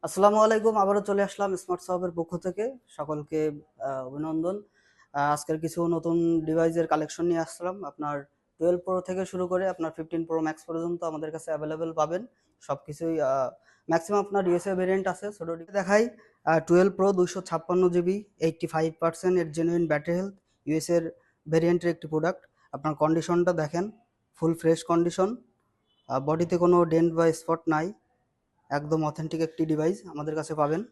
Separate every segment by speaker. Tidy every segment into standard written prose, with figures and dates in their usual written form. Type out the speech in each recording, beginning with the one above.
Speaker 1: আসসালামু আলাইকুম। আবারও চলে আসলাম স্মার্ট শপের পক্ষ থেকে। সকলকে অভিনন্দন। আজকের কিছু নতুন ডিভাইসের কালেকশন নিয়ে আসলাম। আপনার 12 প্রো থেকে শুরু করে আপনার 15 প্রো ম্যাক্স পর্যন্ত আমাদের কাছে অ্যাভেলেবেল পাবেন। সবকিছুই ম্যাক্সিমাম আপনার ইউএসএ ভেরিয়েন্ট আছে। ছোটটি দেখাই 12 প্রো 256 জিবি 85% এর জেনুইন ব্যাটারি হেলথ, ইউএসএ এর ভেরিয়েন্টের একটি প্রোডাক্ট। আপনার কন্ডিশনটা দেখেন, ফুল ফ্রেশ কন্ডিশন। বডিতে কোনো ডেন্ট বা স্পট নাই। একদম অথেন্টিক একটি ডিভাইস আমাদের কাছে পাবেন।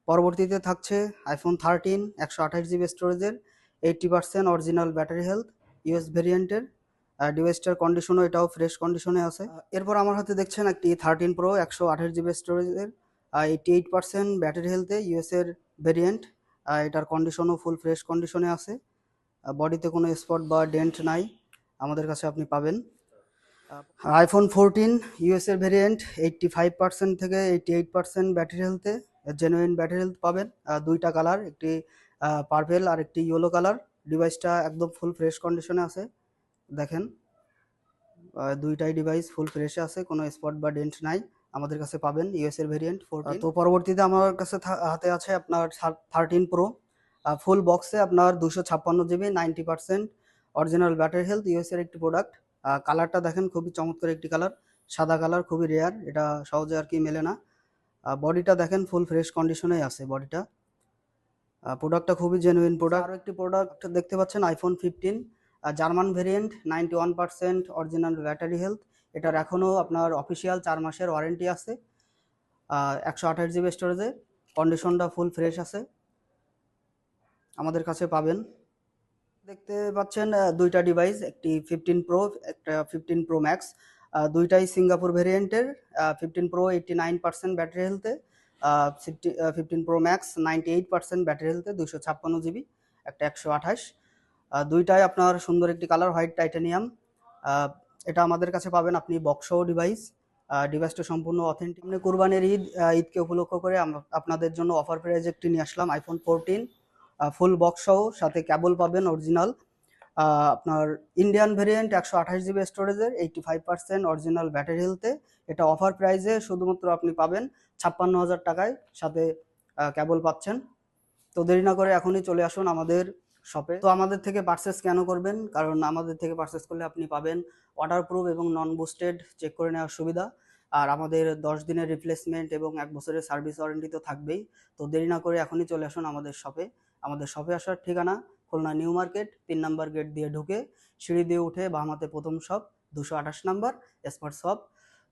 Speaker 1: পরবর্তীতে থাকছে আইফোন 13 128 জিবি স্টোরেজের, 80% অরিজিনাল ব্যাটারি হেলথ, ইউএস ভেরিয়েন্টের। ডিভাইসটার কন্ডিশনও এটাও ফ্রেশ কন্ডিশনে আছে। এরপর আমার হাতে দেখছেন একটি 13 প্রো 128 জিবি স্টোরেজের, 88% ব্যাটারি হেলথে, ইউএস এর ভেরিয়েন্ট। এটার কন্ডিশনও ফুল ফ্রেশ কন্ডিশনে আছে। বডিতে কোনো স্পট বা ডেন্ট নাই, আমাদের কাছে আপনি পাবেন। আইফোন 14 ইউএস এর ভেরিয়েন্ট, 85% থেকে 88% ব্যাটারি হেলথে, জেনুইন ব্যাটারি হেলথ পাবেন। দুইটা কালার, একটি পার্পেল আর একটি ইয়েলো কালার। ডিভাইসটা একদম ফুল ফ্রেশ কন্ডিশনে আছে। দেখেন, দুইটাই ডিভাইস ফুল ফ্রেশে আছে, কোনো স্পট বা ডেন্ট নাই, আমাদের কাছে পাবেন ইউএস এর ভেরিয়েন্ট 14। তো পরবর্তীতে আমার কাছে হাতে আছে আপনার 13 প্রো, ফুল বক্সে আপনার 256 GB 90% original battery health, US এর একটি প্রোডাক্ট। কালারটা দেখেন, খুবই চমৎকার একটি কালার, সাদা কালার, খুবই রেয়ার, এটা সহজে আর কি মেলে না। বডিটা দেখেন, ফুল ফ্রেশ কন্ডিশনেই আছে বডিটা। প্রোডাক্টটা খুবই জেনুইন প্রোডাক্ট। আরও একটি প্রোডাক্ট দেখতে পাচ্ছেন iPhone 15 German variant, 91% original battery health. এটার এখনও আপনার অফিসিয়াল 4 মাসের ওয়ারেন্টি আছে। 128 জিবি স্টোরেজে, কন্ডিশনটা ফুল ফ্রেশ আছে, আমাদের কাছে পাবেন। দেখতে পাচ্ছেন দুইটা ডিভাইস, একটি 15 প্রো, একটা 15 প্রো ম্যাক্স। দুইটাই সিঙ্গাপুর ভেরিয়েন্টের। 15 প্রো 89% ব্যাটারি হেলথে, 15 প্রো ম্যাক্স 98% ব্যাটারি হেলথে, 256 জিবি, একটা 128। দুইটাই আপনার সুন্দর একটি কালার, হোয়াইট টাইটানিয়াম। এটা আমাদের কাছে পাবেন আপনি বক্সও ডিভাইস। ডিভাইসটা সম্পূর্ণ অথেন্টিক। কুরবানির ঈদকে উপলক্ষ করে আপনাদের জন্য অফার প্রাইজ একটি নিয়ে আসলাম, আইফোন 14 ফুল বক্স সহ, সাথে কেবল পাবেন অরিজিনাল। আপনার ইন্ডিয়ান ভেরিয়েন্ট, 128 জিবি স্টোরেজের, 85% অরিজিনাল ব্যাটারি হেলথে। এটা অফার প্রাইজে শুধুমাত্র আপনি পাবেন 56,000 টাকায়, সাথে কেবল পাচ্ছেন। তো দেরি না করে এখনই চলে আসুন আমাদের শপে। তো আমাদের থেকে পারচেস কেন করবেন? কারণ আমাদের থেকে পারচেস করলে আপনি পাবেন ওয়াটার প্রুফ এবং নন বুস্টেড চেক করে নেওয়ার সুবিধা। আর আমাদের 10 দিনের রিপ্লেসমেন্ট এবং 1 বছরের সার্ভিস ওয়ারেন্টি তো থাকবেই। তো দেরি না করে এখনই চলে আসুন আমাদের শপে। আমাদের শপে আসার ঠিকানা খুলনা নিউ মার্কেট, 3 নম্বর গেট দিয়ে ঢুকে সিঁড়ি দিয়ে উঠে বামাতে প্রথম শপ, 228 নম্বর স্মার্ট শপ।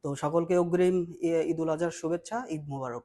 Speaker 1: তো সকলকে অগ্রিম ঈদুল আজহার শুভেচ্ছা, ঈদ মোবারক।